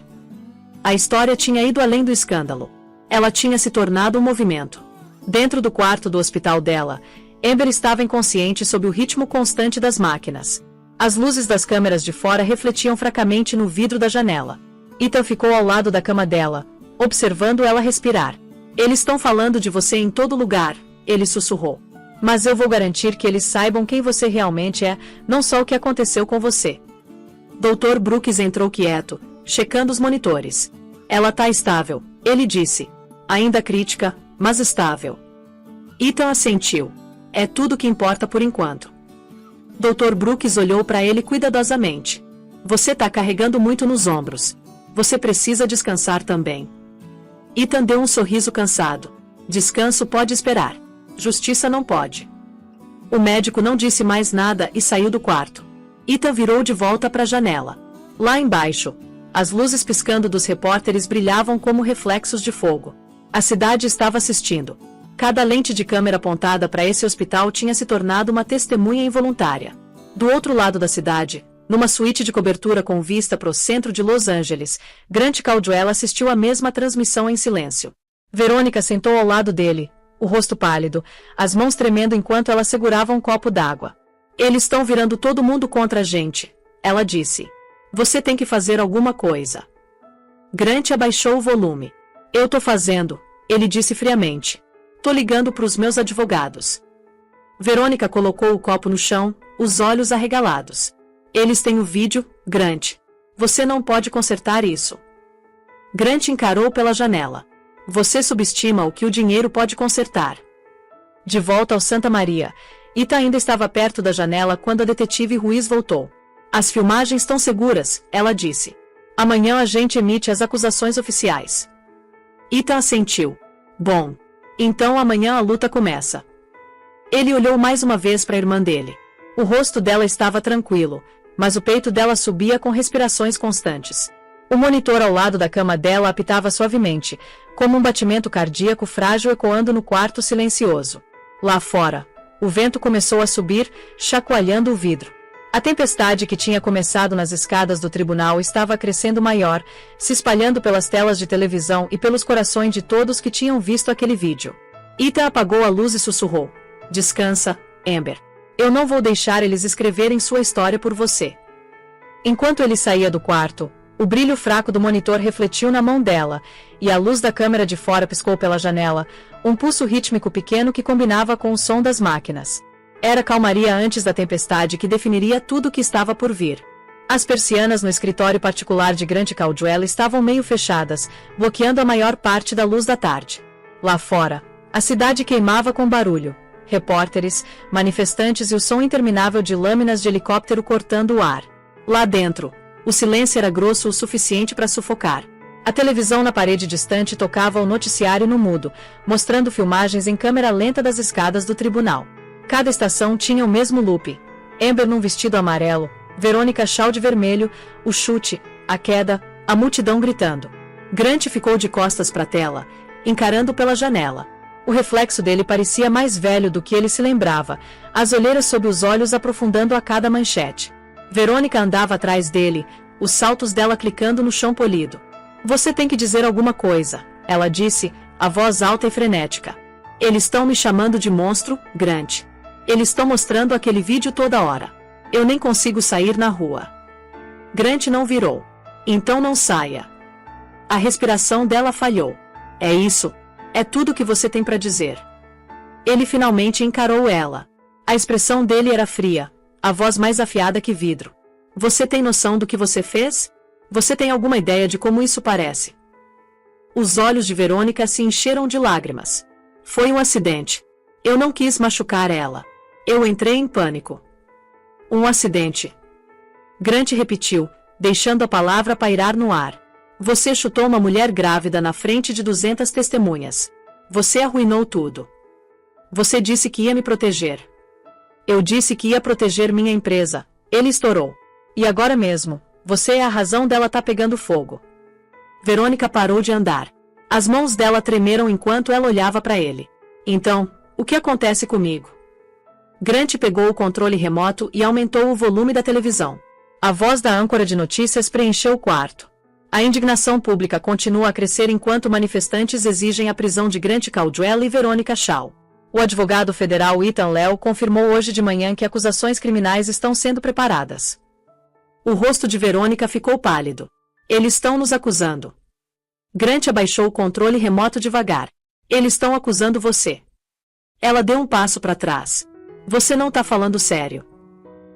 A história tinha ido além do escândalo. Ela tinha se tornado um movimento. Dentro do quarto do hospital dela, Amber estava inconsciente sob o ritmo constante das máquinas. As luzes das câmeras de fora refletiam fracamente no vidro da janela. Ethan ficou ao lado da cama dela, observando ela respirar. Eles estão falando de você em todo lugar, ele sussurrou. Mas eu vou garantir que eles saibam quem você realmente é, não só o que aconteceu com você. Dr. Brooks entrou quieto, checando os monitores. Ela tá estável, ele disse. Ainda crítica, mas estável. Ethan assentiu. É tudo que importa por enquanto. Dr. Brooks olhou para ele cuidadosamente. Você tá carregando muito nos ombros. Você precisa descansar também. Ethan deu um sorriso cansado. Descanso pode esperar. Justiça não pode. O médico não disse mais nada e saiu do quarto. Ethan virou de volta para a janela. Lá embaixo, as luzes piscando dos repórteres brilhavam como reflexos de fogo. A cidade estava assistindo. Cada lente de câmera apontada para esse hospital tinha se tornado uma testemunha involuntária. Do outro lado da cidade, numa suíte de cobertura com vista para o centro de Los Angeles, Grant Caldwell assistiu à mesma transmissão em silêncio. Verônica sentou ao lado dele, o rosto pálido, as mãos tremendo enquanto ela segurava um copo d'água. Eles estão virando todo mundo contra a gente, ela disse. Você tem que fazer alguma coisa. Grant abaixou o volume. Eu tô fazendo, ele disse friamente. Tô ligando para os meus advogados. Verônica colocou o copo no chão, os olhos arregalados. Eles têm o vídeo, Grant. Você não pode consertar isso. Grant encarou pela janela. Você subestima o que o dinheiro pode consertar. De volta ao Santa Maria, Ethan ainda estava perto da janela quando a detetive Ruiz voltou. As filmagens estão seguras, ela disse. Amanhã a gente emite as acusações oficiais. Ethan assentiu. Bom. Então amanhã a luta começa. Ele olhou mais uma vez para a irmã dele. O rosto dela estava tranquilo, mas o peito dela subia com respirações constantes. O monitor ao lado da cama dela apitava suavemente, como um batimento cardíaco frágil ecoando no quarto silencioso. Lá fora, o vento começou a subir, chacoalhando o vidro. A tempestade que tinha começado nas escadas do tribunal estava crescendo maior, se espalhando pelas telas de televisão e pelos corações de todos que tinham visto aquele vídeo. Ethan apagou a luz e sussurrou: "Descansa, Amber. Eu não vou deixar eles escreverem sua história por você." Enquanto ele saía do quarto, o brilho fraco do monitor refletiu na mão dela, e a luz da câmera de fora piscou pela janela, um pulso rítmico pequeno que combinava com o som das máquinas. Era calmaria antes da tempestade que definiria tudo o que estava por vir. As persianas no escritório particular de Grant Caldwell estavam meio fechadas, bloqueando a maior parte da luz da tarde. Lá fora, a cidade queimava com barulho. Repórteres, manifestantes e o som interminável de lâminas de helicóptero cortando o ar. Lá dentro, o silêncio era grosso o suficiente para sufocar. A televisão na parede distante tocava o noticiário no mudo, mostrando filmagens em câmera lenta das escadas do tribunal. Cada estação tinha o mesmo loop. Amber num vestido amarelo, Verônica Shaw de vermelho, o chute, a queda, a multidão gritando. Grant ficou de costas para a tela, encarando pela janela. O reflexo dele parecia mais velho do que ele se lembrava, as olheiras sob os olhos aprofundando a cada manchete. Verônica andava atrás dele, os saltos dela clicando no chão polido. "Você tem que dizer alguma coisa", ela disse, a voz alta e frenética. "Eles estão me chamando de monstro, Grant. Eles estão mostrando aquele vídeo toda hora. Eu nem consigo sair na rua." Grant não virou. "Então não saia." A respiração dela falhou. "É isso? É tudo que você tem para dizer?" Ele finalmente encarou ela. A expressão dele era fria, a voz mais afiada que vidro. "Você tem noção do que você fez? Você tem alguma ideia de como isso parece?" Os olhos de Verônica se encheram de lágrimas. "Foi um acidente. Eu não quis machucar ela. Eu entrei em pânico." "Um acidente." Grant repetiu, deixando a palavra pairar no ar. "Você chutou uma mulher grávida na frente de 200 testemunhas. Você arruinou tudo. Você disse que ia me proteger." "Eu disse que ia proteger minha empresa." Ele estourou. "E agora mesmo, você é a razão dela tá pegando fogo." Verônica parou de andar. As mãos dela tremeram enquanto ela olhava para ele. "Então, o que acontece comigo?" Grant pegou o controle remoto e aumentou o volume da televisão. A voz da âncora de notícias preencheu o quarto. A indignação pública continua a crescer enquanto manifestantes exigem a prisão de Grant Caldwell e Verônica Shaw. O advogado federal Ethan Léo confirmou hoje de manhã que acusações criminais estão sendo preparadas. O rosto de Verônica ficou pálido. "Eles estão nos acusando." Grant abaixou o controle remoto devagar. "Eles estão acusando você." Ela deu um passo para trás. "Você não tá falando sério."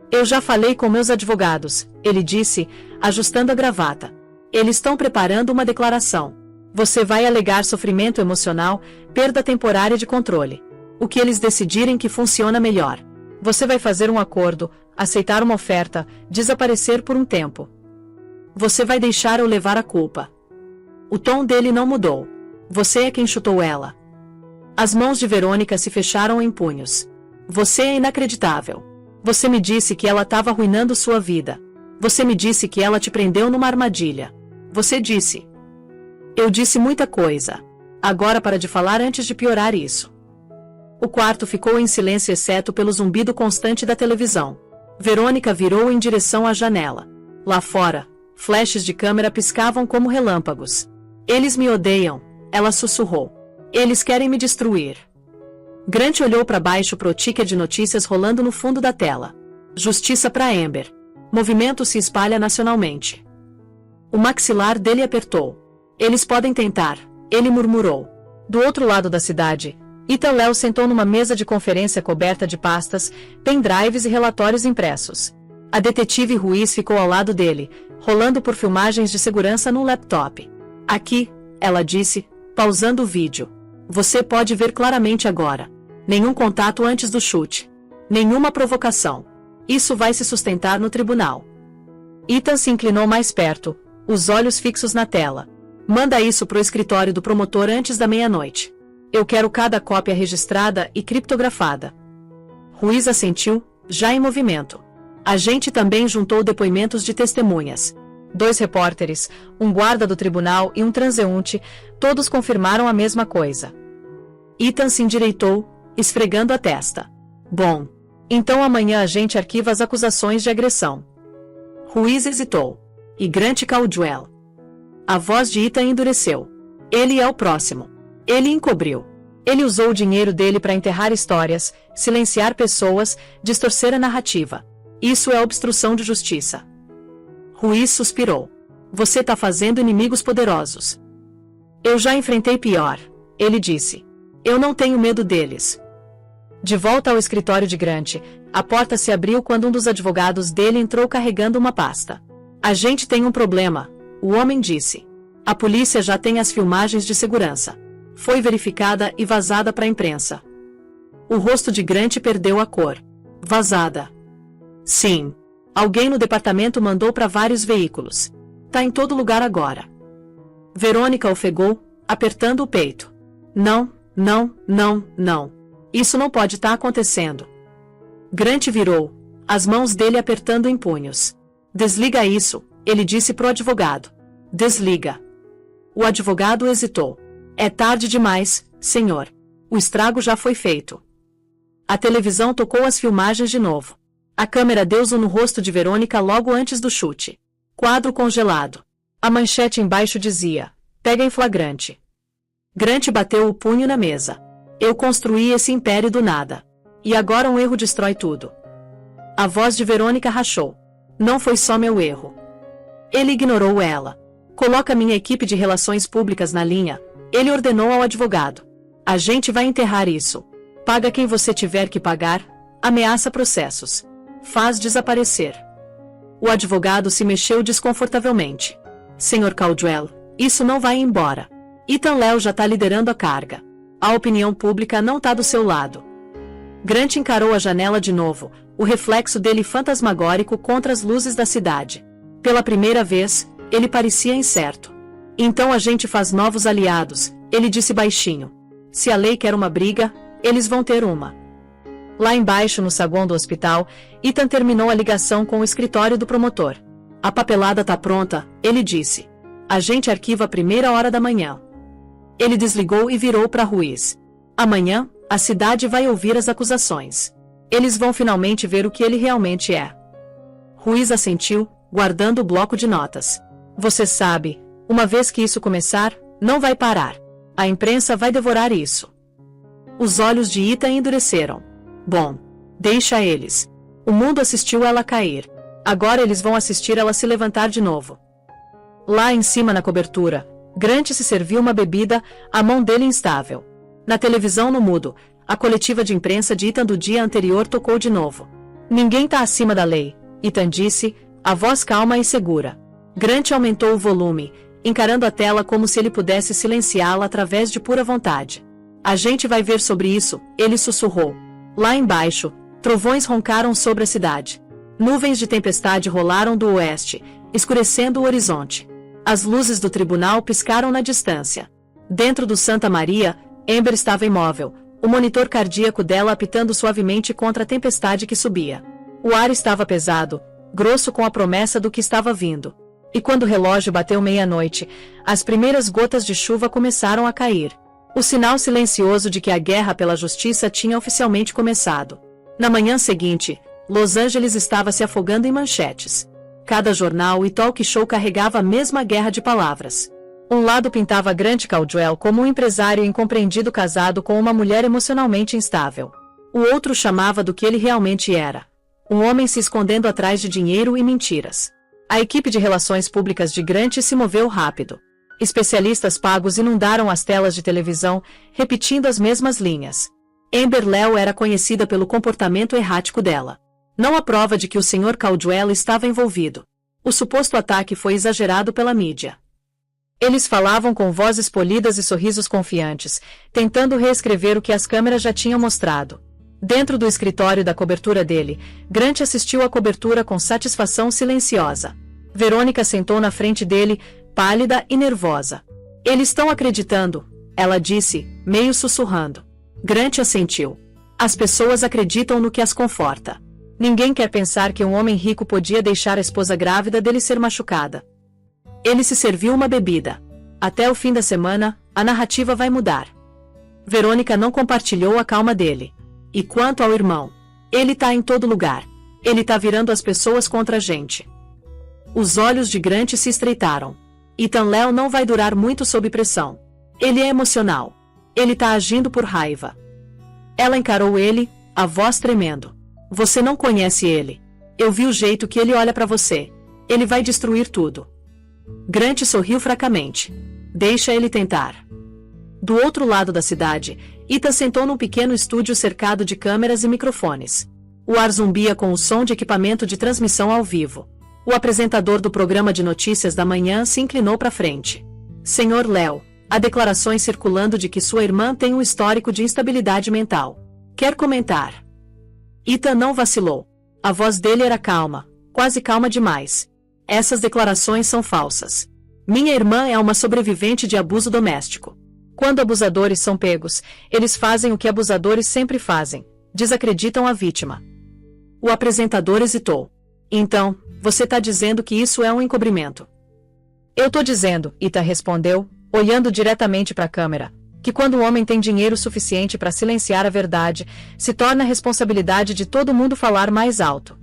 "Eu já falei com meus advogados", ele disse, ajustando a gravata. "Eles estão preparando uma declaração. Você vai alegar sofrimento emocional, perda temporária de controle. O que eles decidirem que funciona melhor. Você vai fazer um acordo, aceitar uma oferta, desaparecer por um tempo. Você vai deixar eu levar a culpa." O tom dele não mudou. "Você é quem chutou ela." As mãos de Verônica se fecharam em punhos. "Você é inacreditável. Você me disse que ela estava arruinando sua vida. Você me disse que ela te prendeu numa armadilha. Você disse." "Eu disse muita coisa. Agora para de falar antes de piorar isso." O quarto ficou em silêncio exceto pelo zumbido constante da televisão. Verônica virou em direção à janela. Lá fora, flashes de câmera piscavam como relâmpagos. "Eles me odeiam", ela sussurrou. "Eles querem me destruir." Grant olhou para baixo pro ticker de notícias rolando no fundo da tela. "Justiça para Amber. Movimento se espalha nacionalmente." O maxilar dele apertou. "Eles podem tentar", ele murmurou. Do outro lado da cidade, Ethan Léo sentou numa mesa de conferência coberta de pastas, pendrives e relatórios impressos. A detetive Ruiz ficou ao lado dele, rolando por filmagens de segurança no laptop. "Aqui", ela disse, pausando o vídeo. "Você pode ver claramente agora. Nenhum contato antes do chute. Nenhuma provocação. Isso vai se sustentar no tribunal." Ethan se inclinou mais perto, os olhos fixos na tela. "Manda isso pro escritório do promotor antes da meia-noite." Eu quero cada cópia registrada e criptografada. Ruiz assentiu, já em movimento. A gente também juntou depoimentos de testemunhas. 2 repórteres, um guarda do tribunal e um transeunte, todos confirmaram a mesma coisa. Ethan se endireitou, esfregando a testa. Bom, então amanhã a gente arquiva as acusações de agressão. Ruiz hesitou. E Grant Caldwell. A voz de Ethan endureceu. Ele é o próximo. Ele encobriu. Ele usou o dinheiro dele para enterrar histórias, silenciar pessoas, distorcer a narrativa. Isso é obstrução de justiça. Ruiz suspirou. Você tá fazendo inimigos poderosos. Eu já enfrentei pior, ele disse. Eu não tenho medo deles. De volta ao escritório de Grant, a porta se abriu quando um dos advogados dele entrou carregando uma pasta. A gente tem um problema, o homem disse. A polícia já tem as filmagens de segurança. Foi verificada e vazada para a imprensa. O rosto de Grant perdeu a cor. Vazada. Sim. Alguém no departamento mandou para vários veículos. Tá em todo lugar agora. Verônica ofegou, apertando o peito. Não, não, não, não. Isso não pode estar acontecendo. Grant virou, as mãos dele apertando em punhos. Desliga isso, ele disse pro advogado. Desliga. O advogado hesitou. É tarde demais, senhor. O estrago já foi feito. A televisão tocou as filmagens de novo. A câmera deu zoom no rosto de Verônica logo antes do chute. Quadro congelado. A manchete embaixo dizia: pega em flagrante. Grant bateu o punho na mesa. Eu construí esse império do nada. E agora um erro destrói tudo. A voz de Verônica rachou. Não foi só meu erro. Ele ignorou ela. Coloca minha equipe de relações públicas na linha. Ele ordenou ao advogado. A gente vai enterrar isso. Paga quem você tiver que pagar. Ameaça processos. Faz desaparecer. O advogado se mexeu desconfortavelmente. Senhor Caldwell, isso não vai embora. Ethan Léo já tá liderando a carga. A opinião pública não tá do seu lado. Grant encarou a janela de novo, o reflexo dele fantasmagórico contra as luzes da cidade. Pela primeira vez, ele parecia incerto. Então a gente faz novos aliados, ele disse baixinho. Se a lei quer uma briga, eles vão ter uma. Lá embaixo no saguão do hospital, Ethan terminou a ligação com o escritório do promotor. A papelada tá pronta, ele disse. A gente arquiva a primeira hora da manhã. Ele desligou e virou para Ruiz. Amanhã, a cidade vai ouvir as acusações. Eles vão finalmente ver o que ele realmente é. Ruiz assentiu, guardando o bloco de notas. Você sabe, uma vez que isso começar, não vai parar. A imprensa vai devorar isso. Os olhos de Ethan endureceram. Bom, deixa eles. O mundo assistiu ela cair. Agora eles vão assistir ela se levantar de novo. Lá em cima na cobertura, Grant se serviu uma bebida, a mão dele instável. Na televisão no mudo, a coletiva de imprensa de Ethan do dia anterior tocou de novo. Ninguém tá acima da lei, Ethan disse, a voz calma e segura. Grant aumentou o volume, encarando a tela como se ele pudesse silenciá-la através de pura vontade. A gente vai ver sobre isso, ele sussurrou. Lá embaixo, trovões roncaram sobre a cidade. Nuvens de tempestade rolaram do oeste, escurecendo o horizonte. As luzes do tribunal piscaram na distância. Dentro do Santa Maria, Amber estava imóvel, o monitor cardíaco dela apitando suavemente contra a tempestade que subia. O ar estava pesado, grosso com a promessa do que estava vindo. E quando o relógio bateu meia-noite, as primeiras gotas de chuva começaram a cair. O sinal silencioso de que a guerra pela justiça tinha oficialmente começado. Na manhã seguinte, Los Angeles estava se afogando em manchetes. Cada jornal e talk show carregava a mesma guerra de palavras. Um lado pintava Grant Caldwell como um empresário incompreendido casado com uma mulher emocionalmente instável. O outro chamava do que ele realmente era. Um homem se escondendo atrás de dinheiro e mentiras. A equipe de relações públicas de Grant se moveu rápido. Especialistas pagos inundaram as telas de televisão, repetindo as mesmas linhas. Amber Léo era conhecida pelo comportamento errático dela. Não há prova de que o Sr. Caldwell estava envolvido. O suposto ataque foi exagerado pela mídia. Eles falavam com vozes polidas e sorrisos confiantes, tentando reescrever o que as câmeras já tinham mostrado. Dentro do escritório da cobertura dele, Grant assistiu à cobertura com satisfação silenciosa. Verônica sentou na frente dele, pálida e nervosa. Eles estão acreditando, ela disse, meio sussurrando. Grant assentiu. As pessoas acreditam no que as conforta. Ninguém quer pensar que um homem rico podia deixar a esposa grávida dele ser machucada. Ele se serviu uma bebida. Até o fim da semana, a narrativa vai mudar. Verônica não compartilhou a calma dele. E quanto ao irmão? Ele tá em todo lugar. Ele tá virando as pessoas contra a gente. Os olhos de Grant se estreitaram. Ethan Léo não vai durar muito sob pressão. Ele é emocional. Ele tá agindo por raiva. Ela encarou ele, a voz tremendo. Você não conhece ele. Eu vi o jeito que ele olha pra você. Ele vai destruir tudo. Grant sorriu fracamente. Deixa ele tentar. Do outro lado da cidade, Ethan sentou num pequeno estúdio cercado de câmeras e microfones. O ar zumbia com o som de equipamento de transmissão ao vivo. O apresentador do programa de notícias da manhã se inclinou para frente. Senhor Léo, há declarações circulando de que sua irmã tem um histórico de instabilidade mental. Quer comentar? Ethan não vacilou. A voz dele era calma, quase calma demais. Essas declarações são falsas. Minha irmã é uma sobrevivente de abuso doméstico. Quando abusadores são pegos, eles fazem o que abusadores sempre fazem: desacreditam a vítima. O apresentador hesitou. Então, você tá dizendo que isso é um encobrimento? Eu tô dizendo, Ethan respondeu, olhando diretamente para a câmera, que quando o homem tem dinheiro suficiente para silenciar a verdade, se torna a responsabilidade de todo mundo falar mais alto.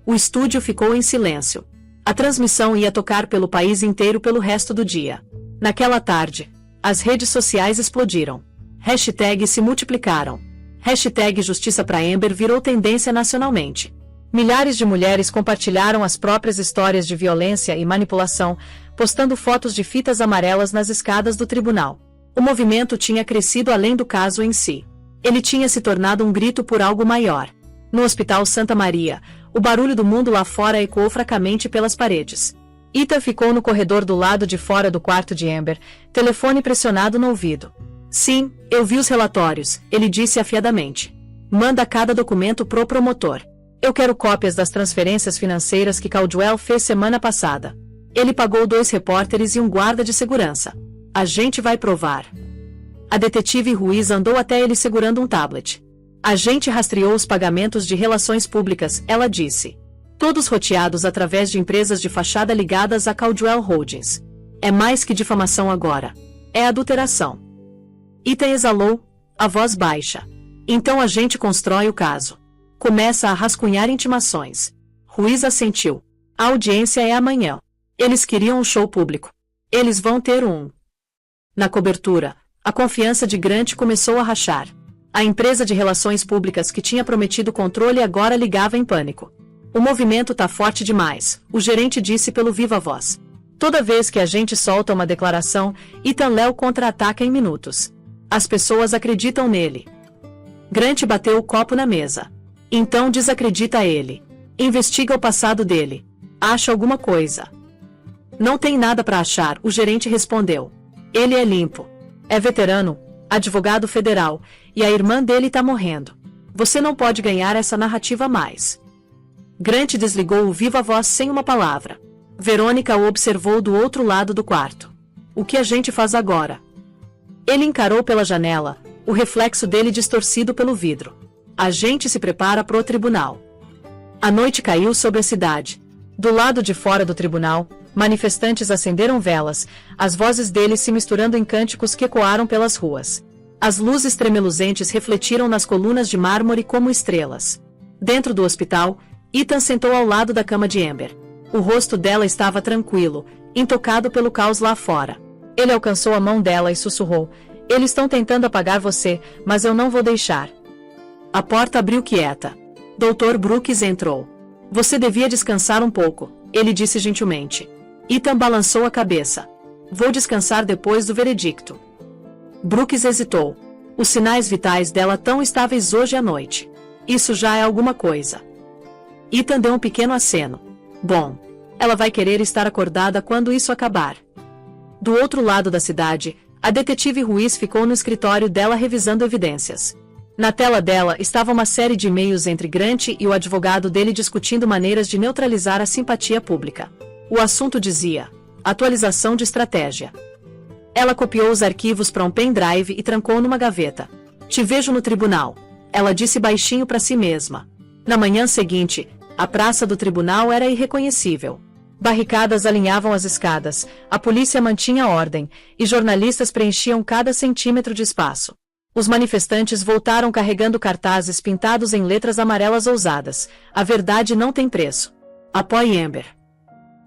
O estúdio ficou em silêncio. A transmissão ia tocar pelo país inteiro pelo resto do dia. Naquela tarde, as redes sociais explodiram. Hashtags se multiplicaram. Hashtag Justiça pra Amber virou tendência nacionalmente. Milhares de mulheres compartilharam as próprias histórias de violência e manipulação, postando fotos de fitas amarelas nas escadas do tribunal. O movimento tinha crescido além do caso em si. Ele tinha se tornado um grito por algo maior. No Hospital Santa Maria, o barulho do mundo lá fora ecoou fracamente pelas paredes. Ethan ficou no corredor do lado de fora do quarto de Amber, telefone pressionado no ouvido. Sim, eu vi os relatórios, ele disse afiadamente. Manda cada documento pro promotor. Eu quero cópias das transferências financeiras que Caldwell fez semana passada. Ele pagou 2 repórteres e um guarda de segurança. A gente vai provar. A detetive Ruiz andou até ele segurando um tablet. A gente rastreou os pagamentos de relações públicas, ela disse. Todos roteados através de empresas de fachada ligadas a Caldwell Holdings. É mais que difamação agora. É adulteração. Ethan exalou, a voz baixa. Então a gente constrói o caso. Começa a rascunhar intimações. Ruiz assentiu. A audiência é amanhã. Eles queriam um show público. Eles vão ter um. Na cobertura, a confiança de Grant começou a rachar. A empresa de relações públicas que tinha prometido controle agora ligava em pânico. O movimento tá forte demais, o gerente disse pelo viva voz. Toda vez que a gente solta uma declaração, Ethan Léo contra-ataca em minutos. As pessoas acreditam nele. Grant bateu o copo na mesa. Então desacredita ele. Investiga o passado dele. Acha alguma coisa. Não tem nada para achar, o gerente respondeu. Ele é limpo. É veterano, advogado federal, e a irmã dele tá morrendo. Você não pode ganhar essa narrativa mais. Grant desligou o viva voz sem uma palavra. Verônica o observou do outro lado do quarto. O que a gente faz agora? Ele encarou pela janela, o reflexo dele distorcido pelo vidro. A gente se prepara pro tribunal. A noite caiu sobre a cidade. Do lado de fora do tribunal, manifestantes acenderam velas, as vozes deles se misturando em cânticos que ecoaram pelas ruas. As luzes tremeluzentes refletiram nas colunas de mármore como estrelas. Dentro do hospital, Ethan sentou ao lado da cama de Amber. O rosto dela estava tranquilo, intocado pelo caos lá fora. Ele alcançou a mão dela e sussurrou: eles estão tentando apagar você, mas eu não vou deixar. A porta abriu quieta. Dr. Brooks entrou. Você devia descansar um pouco, ele disse gentilmente. Ethan balançou a cabeça. Vou descansar depois do veredicto. Brooks hesitou. Os sinais vitais dela tão estáveis hoje à noite. Isso já é alguma coisa. Ethan deu um pequeno aceno. Bom, ela vai querer estar acordada quando isso acabar. Do outro lado da cidade, a detetive Ruiz ficou no escritório dela revisando evidências. Na tela dela estava uma série de e-mails entre Grant e o advogado dele discutindo maneiras de neutralizar a simpatia pública. O assunto dizia: atualização de estratégia. Ela copiou os arquivos para um pendrive e trancou numa gaveta. Te vejo no tribunal, ela disse baixinho para si mesma. Na manhã seguinte, a praça do tribunal era irreconhecível. Barricadas alinhavam as escadas, a polícia mantinha ordem, e jornalistas preenchiam cada centímetro de espaço. Os manifestantes voltaram carregando cartazes pintados em letras amarelas ousadas. A verdade não tem preço. Apoie Amber.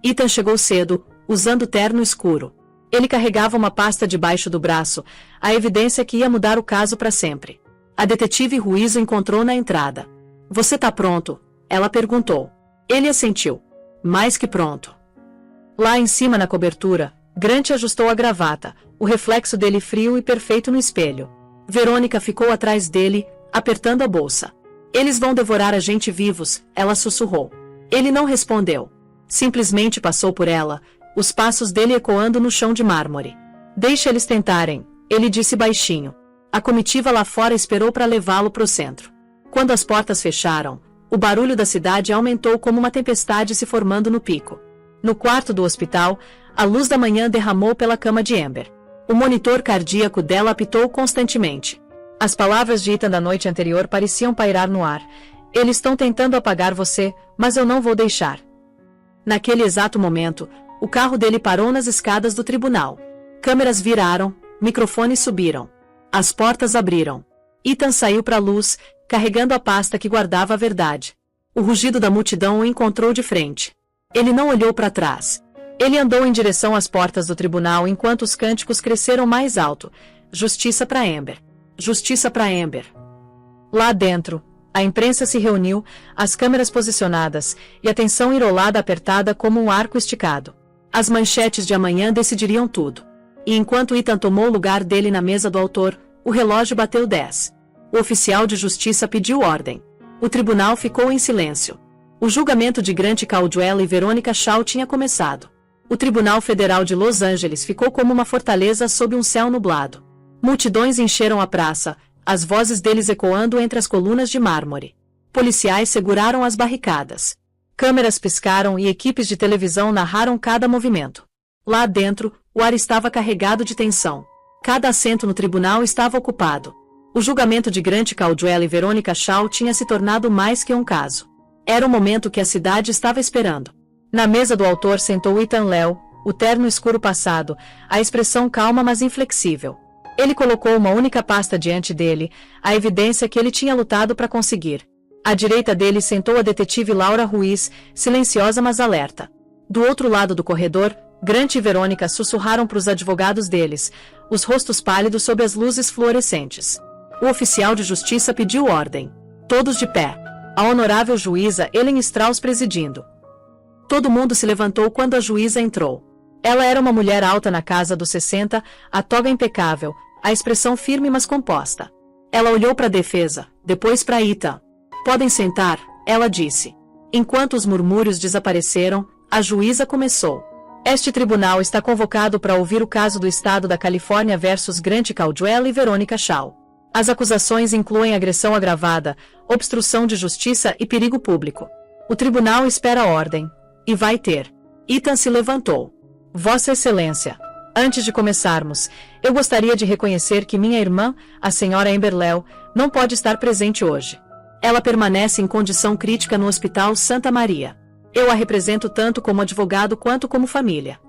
Ethan chegou cedo, usando terno escuro. Ele carregava uma pasta debaixo do braço, a evidência que ia mudar o caso para sempre. A detetive Ruiz o encontrou na entrada. Você tá pronto? Ela perguntou. Ele assentiu. Mais que pronto. Lá em cima na cobertura, Grant ajustou a gravata, o reflexo dele frio e perfeito no espelho. Verônica ficou atrás dele, apertando a bolsa. Eles vão devorar a gente vivos, ela sussurrou. Ele não respondeu. Simplesmente passou por ela, os passos dele ecoando no chão de mármore. Deixa eles tentarem, ele disse baixinho. A comitiva lá fora esperou para levá-lo pro centro. Quando as portas fecharam, o barulho da cidade aumentou como uma tempestade se formando no pico. No quarto do hospital, a luz da manhã derramou pela cama de Amber. O monitor cardíaco dela apitou constantemente. As palavras de Ethan da noite anterior pareciam pairar no ar. Eles estão tentando apagar você, mas eu não vou deixar. Naquele exato momento, o carro dele parou nas escadas do tribunal. Câmeras viraram, microfones subiram. As portas abriram. Ethan saiu para a luz, carregando a pasta que guardava a verdade. O rugido da multidão o encontrou de frente. Ele não olhou para trás. Ele andou em direção às portas do tribunal enquanto os cânticos cresceram mais alto. Justiça para Amber. Justiça para Amber. Lá dentro, a imprensa se reuniu, as câmeras posicionadas, e a tensão enrolada apertada como um arco esticado. As manchetes de amanhã decidiriam tudo. E enquanto Ethan tomou o lugar dele na mesa do autor, o relógio bateu 10. O oficial de justiça pediu ordem. O tribunal ficou em silêncio. O julgamento de Grant Caldwell e Verônica Shaw tinha começado. O Tribunal Federal de Los Angeles ficou como uma fortaleza sob um céu nublado. Multidões encheram a praça, as vozes deles ecoando entre as colunas de mármore. Policiais seguraram as barricadas. Câmeras piscaram e equipes de televisão narraram cada movimento. Lá dentro, o ar estava carregado de tensão. Cada assento no tribunal estava ocupado. O julgamento de Grant Caldwell e Verônica Shaw tinha se tornado mais que um caso. Era o momento que a cidade estava esperando. Na mesa do autor sentou Ethan Léo, o terno escuro passado, a expressão calma mas inflexível. Ele colocou uma única pasta diante dele, a evidência que ele tinha lutado para conseguir. À direita dele sentou a detetive Laura Ruiz, silenciosa mas alerta. Do outro lado do corredor, Grant e Verônica sussurraram para os advogados deles, os rostos pálidos sob as luzes fluorescentes. O oficial de justiça pediu ordem. Todos de pé. A honorável juíza Ellen Strauss presidindo. Todo mundo se levantou quando a juíza entrou. Ela era uma mulher alta na casa dos 60, a toga impecável, a expressão firme mas composta. Ela olhou para a defesa, depois para Ethan. Podem sentar, ela disse. Enquanto os murmúrios desapareceram, a juíza começou. Este tribunal está convocado para ouvir o caso do Estado da Califórnia versus Grant Caldwell e Verônica Shaw. As acusações incluem agressão agravada, obstrução de justiça e perigo público. O tribunal espera ordem. E vai ter. Ethan se levantou. Vossa Excelência, antes de começarmos, eu gostaria de reconhecer que minha irmã, a senhora Amber Léo, não pode estar presente hoje. Ela permanece em condição crítica no Hospital Santa Maria. Eu a represento tanto como advogado quanto como família.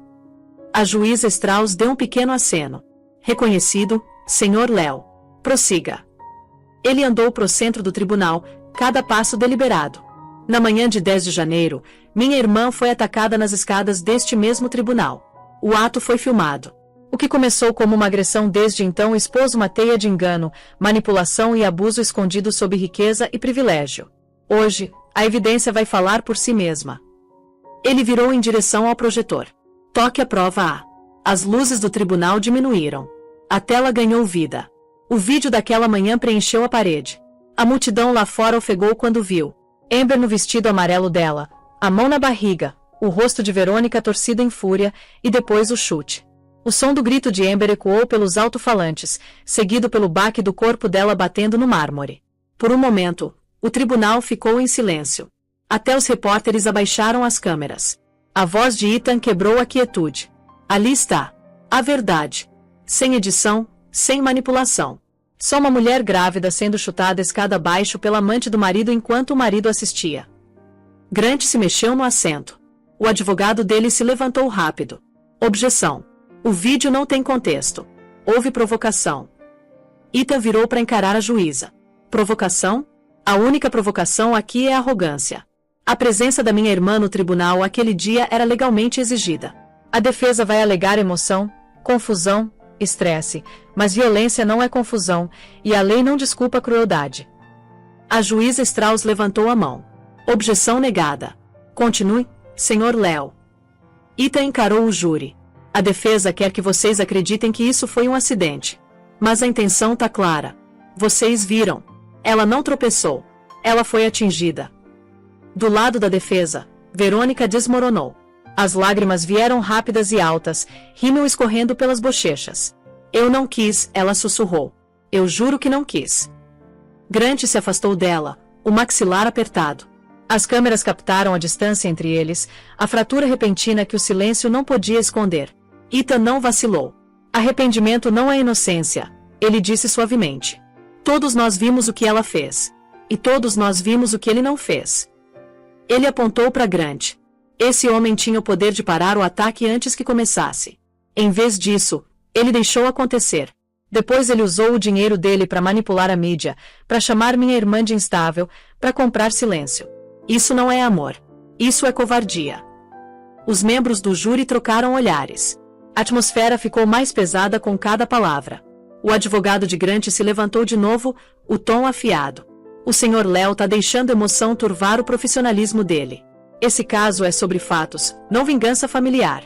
A juíza Strauss deu um pequeno aceno. Reconhecido, senhor Léo. Prossiga. Ele andou para o centro do tribunal, cada passo deliberado. Na manhã de 10 de janeiro, minha irmã foi atacada nas escadas deste mesmo tribunal. O ato foi filmado. O que começou como uma agressão desde então expôs uma teia de engano, manipulação e abuso escondido sob riqueza e privilégio. Hoje, a evidência vai falar por si mesma. Ele virou em direção ao projetor. Toque a prova A. As luzes do tribunal diminuíram. A tela ganhou vida. O vídeo daquela manhã preencheu a parede. A multidão lá fora ofegou quando viu Amber no vestido amarelo dela, a mão na barriga, o rosto de Verônica torcido em fúria, e depois o chute. O som do grito de Amber ecoou pelos alto-falantes, seguido pelo baque do corpo dela batendo no mármore. Por um momento, o tribunal ficou em silêncio. Até os repórteres abaixaram as câmeras. A voz de Ethan quebrou a quietude. Ali está. A verdade. sem edição, sem manipulação. Só uma mulher grávida sendo chutada escada abaixo pela amante do marido enquanto o marido assistia. Grant se mexeu no assento. O advogado dele se levantou rápido. Objeção. O vídeo não tem contexto. Houve provocação. Ita virou para encarar a juíza. Provocação? A única provocação aqui é arrogância. A presença da minha irmã no tribunal aquele dia era legalmente exigida. A defesa vai alegar emoção, confusão, estresse, mas violência não é confusão, e a lei não desculpa a crueldade. A juíza Strauss levantou a mão. Objeção negada. Continue, Sr. Léo. Ita encarou o júri. A defesa quer que vocês acreditem que isso foi um acidente. Mas a intenção tá clara. Vocês viram. Ela não tropeçou. Ela foi atingida. Do lado da defesa, Verônica desmoronou. As lágrimas vieram rápidas e altas, rímel escorrendo pelas bochechas. Eu não quis, ela sussurrou. Eu juro que não quis. Grant se afastou dela, o maxilar apertado. As câmeras captaram a distância entre eles, a fratura repentina que o silêncio não podia esconder. Ita não vacilou. Arrependimento não é inocência, ele disse suavemente. Todos nós vimos o que ela fez. E todos nós vimos o que ele não fez. Ele apontou para Grant. Esse homem tinha o poder de parar o ataque antes que começasse. Em vez disso, ele deixou acontecer. Depois ele usou o dinheiro dele para manipular a mídia, para chamar minha irmã de instável, para comprar silêncio. Isso não é amor. Isso é covardia. Os membros do júri trocaram olhares. A atmosfera ficou mais pesada com cada palavra. O advogado de Grant se levantou de novo, o tom afiado. O Sr. Léo tá deixando emoção turvar o profissionalismo dele. Esse caso é sobre fatos, não vingança familiar.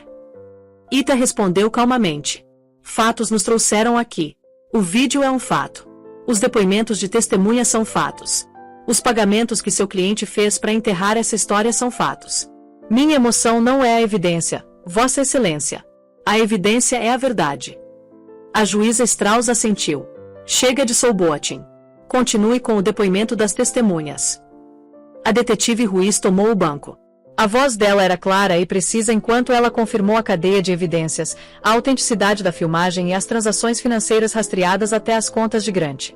Ita respondeu calmamente. Fatos nos trouxeram aqui. O vídeo é um fato. Os depoimentos de testemunha são fatos. Os pagamentos que seu cliente fez para enterrar essa história são fatos. Minha emoção não é a evidência, Vossa Excelência. A evidência é a verdade. A juíza Strauss assentiu. Chega de soul-boating. Continue com o depoimento das testemunhas. A detetive Ruiz tomou o banco. A voz dela era clara e precisa enquanto ela confirmou a cadeia de evidências, a autenticidade da filmagem e as transações financeiras rastreadas até as contas de Grant.